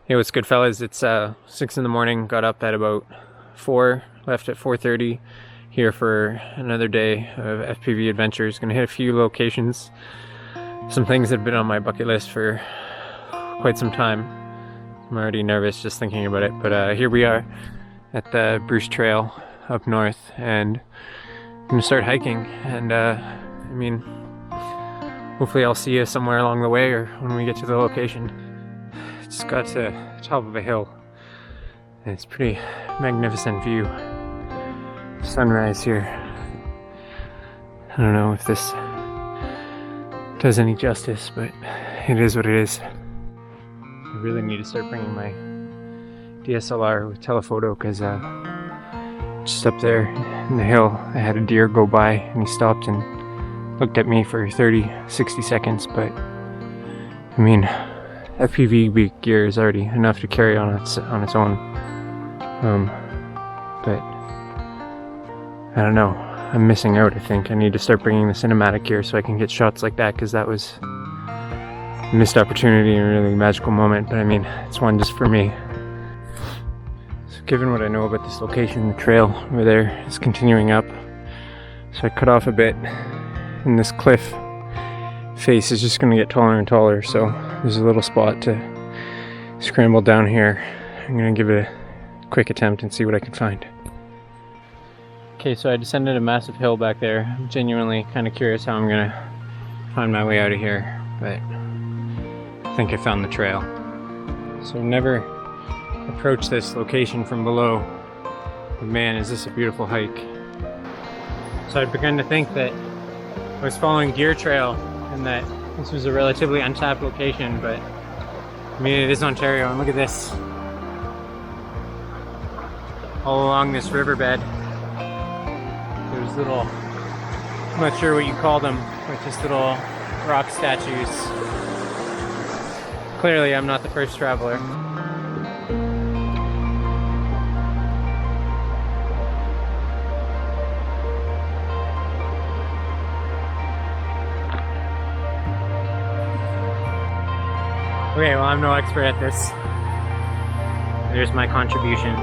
Hey, what's good, fellas? It's 6 in the morning. Got up at about 4, left at 4:30 here for another day of FPV adventures. Gonna hit a few locations, some things that have been on my bucket list for quite some time. I'm already nervous just thinking about it, but here we are at the Bruce Trail up north, and I'm gonna start hiking. And I mean, hopefully I'll see you somewhere along the way or when we get to the location. Just got to the top of a hill, and it's a pretty magnificent view. Sunrise here. I don't know if this does any justice, but it is what it is. I really need to start bringing my DSLR with telephoto, because just up there in the hill I had a deer go by and he stopped and looked at me for 30-60 seconds. But I mean, FPV gear is already enough to carry on its own, but I don't know, I'm missing out. I think I need to start bringing the cinematic gear so I can get shots like that, because that was a missed opportunity and a really magical moment. But I mean, it's one just for me. So given what I know about this location, the trail over there is continuing up, so I cut off a bit, and this cliff face is just going to get taller and taller, so there's a little spot to scramble down here. I'm going to give it a quick attempt and see what I can find. Okay, so I descended a massive hill back there. I'm genuinely kind of curious how I'm going to find my way out of here, but I think I found the trail. So I've never approached this location from below, but man, is this a beautiful hike. So I'd begun to think that I was following deer trail and that this was a relatively untapped location, but I mean, it is Ontario, and look at this. All along this riverbed, there's little, I'm not sure what you call them, but just little rock statues. Clearly, I'm not the first traveler. Okay, well, I'm no expert at this. There's my contribution.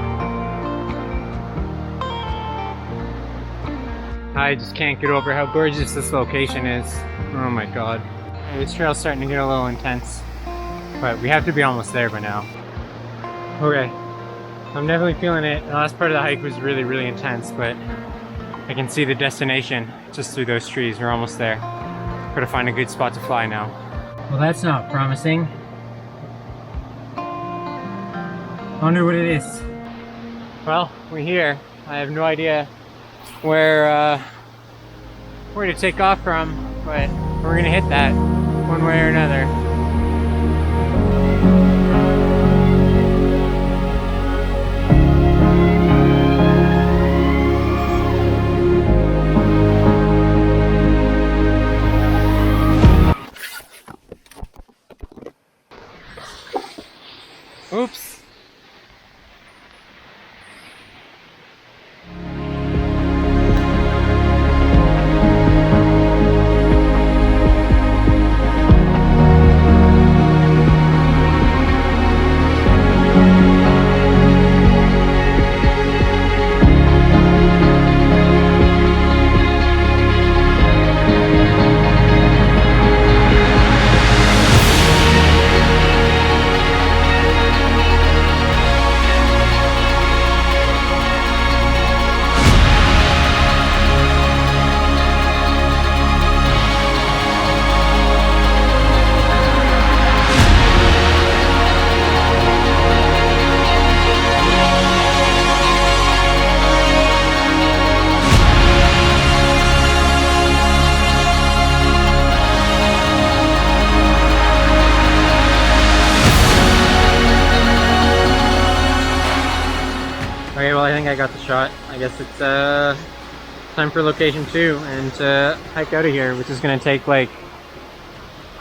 I just can't get over how gorgeous this location is. Oh my god. This trail's starting to get a little intense, but we have to be almost there by now. Okay, I'm definitely feeling it. The last part of the hike was really, really intense, but I can see the destination just through those trees. We're almost there. Gotta find a good spot to fly now. Well, that's not promising. I wonder what it is. Well, we're here. I have no idea where to take off from, but we're gonna hit that one way or another. Oops. Okay, well, I think I got the shot. I guess it's time for location 2 and to hike out of here, which is going to take like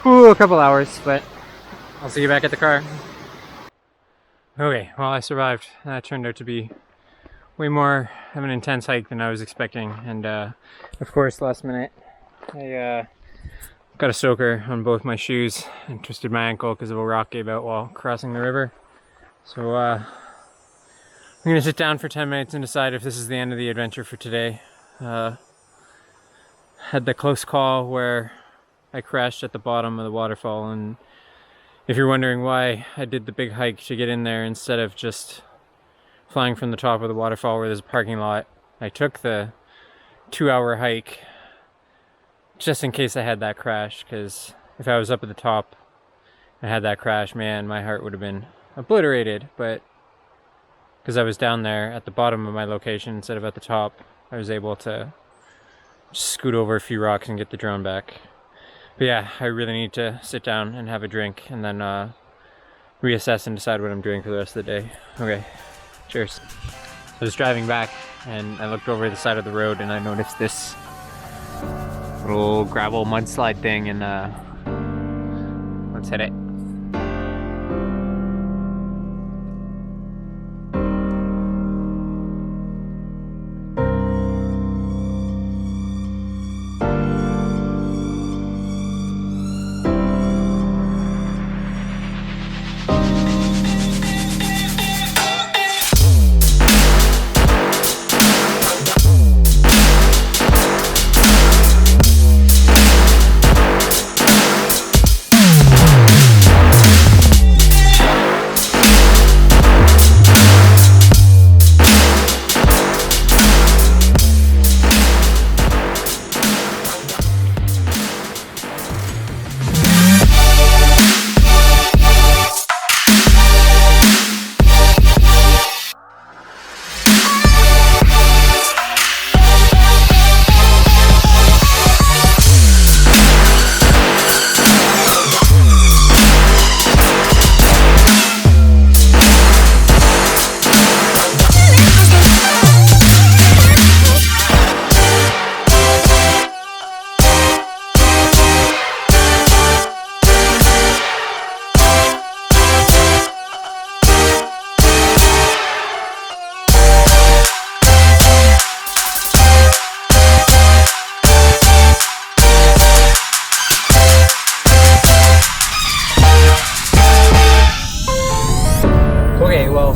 a couple hours, but I'll see you back at the car. Okay, well, I survived. That turned out to be way more of an intense hike than I was expecting, and of course, last minute I got a soaker on both my shoes and twisted my ankle because of a rock gave out while crossing the river. So I'm gonna sit down for 10 minutes and decide if this is the end of the adventure for today. Had the close call where I crashed at the bottom of the waterfall, and if you're wondering why I did the big hike to get in there instead of just flying from the top of the waterfall where there's a parking lot, I took the 2-hour hike just in case I had that crash, because if I was up at the top and had that crash, man, my heart would have been obliterated. But because I was down there at the bottom of my location instead of at the top, I was able to just scoot over a few rocks and get the drone back. But yeah, I really need to sit down and have a drink and then reassess and decide what I'm doing for the rest of the day. Okay, cheers. I was driving back and I looked over the side of the road and I noticed this little gravel mudslide thing, and let's hit it.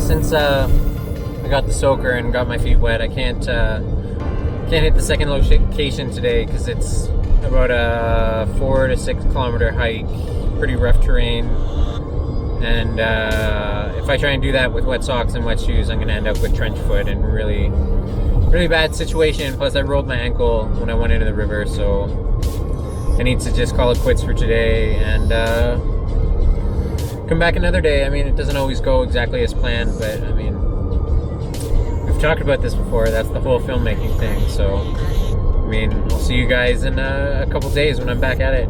Since I got the soaker and got my feet wet, I can't hit the second location today because it's about a 4 to 6 kilometer hike, pretty rough terrain, and if I try and do that with wet socks and wet shoes, I'm gonna end up with trench foot and really bad situation. Plus I rolled my ankle when I went into the river, so I need to just call it quits for today and come back another day. I mean, it doesn't always go exactly as planned, but I mean, we've talked about this before. That's the whole filmmaking thing. So, I mean, I'll see you guys in a couple days when I'm back at it.